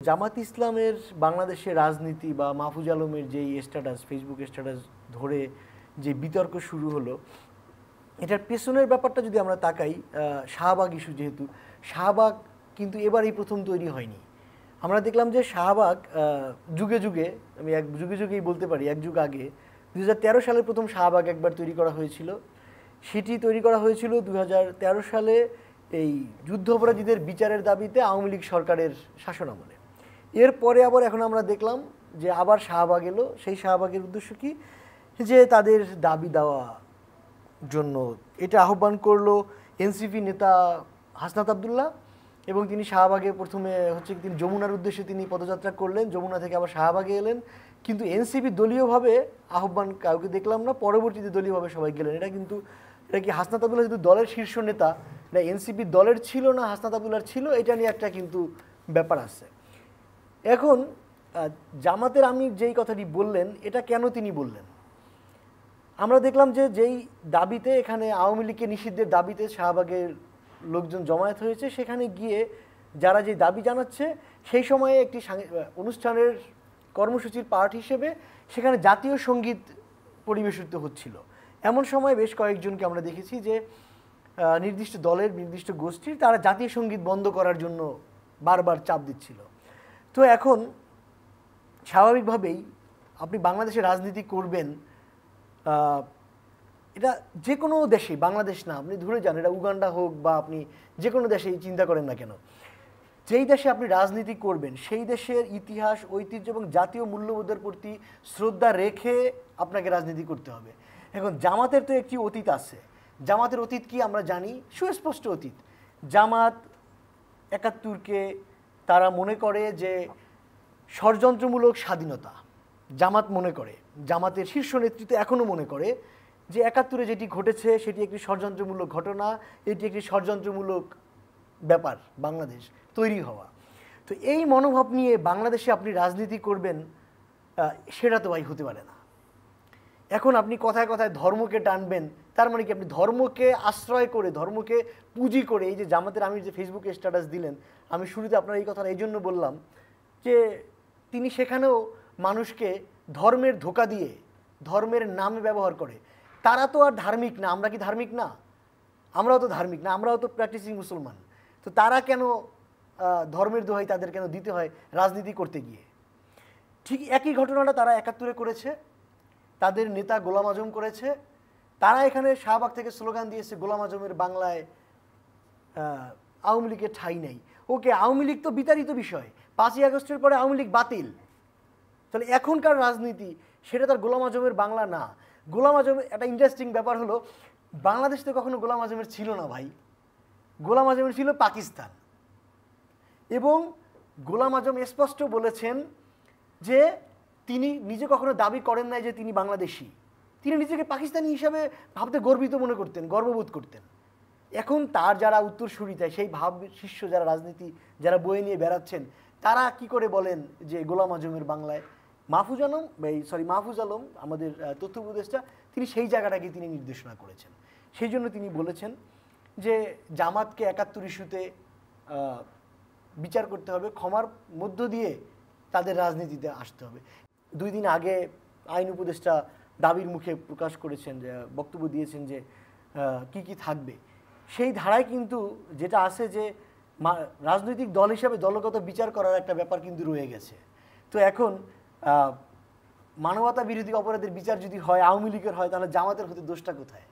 জামাত ইসলামের বাংলাদেশের রাজনীতি বা মাহফুজ আলমের যেই স্ট্যাটাস, ফেসবুক স্ট্যাটাস ধরে যে বিতর্ক শুরু হলো, এটার পেছনের ব্যাপারটা যদি আমরা তাকাই, শাহবাগ ইস্যু, যেহেতু শাহবাগ কিন্তু এবারই প্রথম তৈরি হয়নি। আমরা দেখলাম যে শাহবাগ যুগে যুগে, আমি যুগে যুগেই বলতে পারি, এক যুগ আগে 2013 সালে প্রথম শাহবাগ একবার তৈরি করা হয়েছিল। সেটি তৈরি করা হয়েছিল 2013 সালে এই যুদ্ধাপরাধীদের বিচারের দাবিতে আওয়ামী লীগ সরকারের শাসনামলে। এরপরে আবার এখন আমরা দেখলাম যে আবার শাহবাগ এলো। সেই শাহবাগের উদ্দেশ্য কি, যে তাদের দাবি দেওয়া জন্য এটা আহ্বান করলো এনসিপি নেতা হাসনাত আবদুল্লাহ, এবং তিনি শাহবাগে প্রথমে তিনি যমুনার উদ্দেশ্যে তিনি পদযাত্রা করলেন, যমুনা থেকে আবার শাহবাগে এলেন, কিন্তু এনসিপি দলীয়ভাবে আহ্বান কাউকে দেখলাম না, পরবর্তীতে দলীয়ভাবে সবাই গেলেন। এটা কি হাসনাত আবদুল্লাহ যেহেতু দলের শীর্ষ নেতা, এটা এনসিপি দলের ছিল না হাসনাত আবদুল্লাহর ছিল, এটা নিয়ে একটা কিন্তু ব্যাপার আছে। এখন জামাতের আমির যেই কথাটি বললেন, এটা কেন তিনি বললেন, আমরা দেখলাম যে যেই দাবিতে এখানে আওয়ামী লীগকে নিষিদ্ধের দাবিতে শাহবাগের লোকজন জমায়েত হয়েছে, সেখানে গিয়ে যারা যে দাবি জানাচ্ছে, সেই সময়ে একটি অনুষ্ঠানের কর্মসূচির পার্ট হিসেবে সেখানে জাতীয় সঙ্গীত পরিবেশিত হচ্ছিল। এমন সময় বেশ কয়েকজনকে আমরা দেখেছি যে নির্দিষ্ট দলের নির্দিষ্ট গোষ্ঠীর তারা জাতীয় সঙ্গীত বন্ধ করার জন্য বারবার চাপ দিচ্ছিল। তো এখন স্বাভাবিকভাবেই আপনি বাংলাদেশে রাজনীতি করবেন, এটা যে কোনো দেশে, বাংলাদেশ না, আপনি ধরে যান এটা উগান্ডা হোক বা আপনি যে কোনো দেশেই চিন্তা করেন না কেন, যেই দেশে আপনি রাজনীতি করবেন সেই দেশের ইতিহাস, ঐতিহ্য এবং জাতীয় মূল্যবোধের প্রতি শ্রদ্ধা রেখে আপনাকে রাজনীতি করতে হবে। এখন জামাতের তো একটি অতীত আছে। জামাতের অতীত কি আমরা জানি, সুস্পষ্ট অতীত। জামাত ৭১কে তারা মনে করে যে ষড়যন্ত্রমূলক স্বাধীনতা, জামাত মনে করে, জামাতের শীর্ষ নেতৃত্ব এখনও মনে করে যে ৭১ যেটি ঘটেছে সেটি একটি ষড়যন্ত্রমূলক ঘটনা, এটি একটি ষড়যন্ত্রমূলক ব্যাপার বাংলাদেশ তৈরি হওয়া। তো এই মনোভাব নিয়ে বাংলাদেশে আপনি রাজনীতি করবেন, সেটা তো ভাই হতে পারে না। এখন আপনি কথায় কথায় ধর্মকে টানবেন, তার মানে কি আপনি ধর্মকে আশ্রয় করে, ধর্মকে পুঁজি করে, এই যে জামাতের আমির যে ফেসবুকে স্ট্যাটাস দিলেন, আমি শুরুতে আপনার এই কথাটা এই জন্য বললাম যে তিনি সেখানেও মানুষকে ধর্মের ধোঁকা দিয়ে ধর্মের নামে ব্যবহার করে। তারা তো আর ধার্মিক না, আমরা কি ধার্মিক না? আমরাও তো ধার্মিক না, আমরাও তো প্র্যাকটিসিং মুসলমান। তো তারা কেন ধর্মের দোহাই তাদের কেন দিতে হয় রাজনীতি করতে গিয়ে? ঠিক একই ঘটনাটা তারা ৭১ করেছে, তাদের নেতা গোলাম আজম করেছে। তারা এখানে শাহবাগ থেকে স্লোগান দিয়েছে গোলাম আজমের বাংলায় আওয়ামী লীগের ঠাঁই নেই। ওকে, আওয়ামী লীগ তো বিতাড়িত বিষয়, ৫ই আগস্টের পরে আওয়ামী লীগ বাতিল। তাহলে এখনকার রাজনীতি সেটা তার গোলাম আজমের বাংলা না। গোলাম আজমের একটা ইন্টারেস্টিং ব্যাপার হলো, বাংলাদেশ তো কখনো গোলাম আজমের ছিল না ভাই, গোলাম আজমের ছিল পাকিস্তান। এবং গোলাম আজম স্পষ্ট বলেছেন যে তিনি নিজে কখনো দাবি করেন নাই যে তিনি বাংলাদেশি, তিনি নিজেকে পাকিস্তানি হিসাবে ভাবতে গর্বিত মনে করতেন, গর্ববোধ করতেন। এখন তার যারা উত্তরসূরিতা, সেই ভাব শিষ্য যারা রাজনীতি যারা বয়ে নিয়ে বেড়াচ্ছেন, তারা কি করে বলেন যে গোলাম আজমের বাংলায়? মাহফুজ আলম আমাদের তথ্য উপদেষ্টা, তিনি সেই জায়গাটাকে তিনি নির্দেশনা করেছেন। সেই জন্য তিনি বলেছেন যে জামাতকে ৭১ ইস্যুতে বিচার করতে হবে, ক্ষমার মধ্য দিয়ে তাদের রাজনীতিতে আসতে হবে। 2 দিন আগে আইন উপদেষ্টা দাবির মুখে প্রকাশ করেছেন, যে বক্তব্য দিয়েছেন যে কি কি থাকবে। সেই ধারায় কিন্তু যেটা আছে যে রাজনৈতিক দল হিসাবে দলগত বিচার করার একটা ব্যাপার কিন্তু রয়ে গেছে। তো এখন মানবতা বিরোধী অপরাধের বিচার যদি হয়, আওয়ামী লীগের হয়, তাহলে জামাতের হতে দোষটা কোথায়?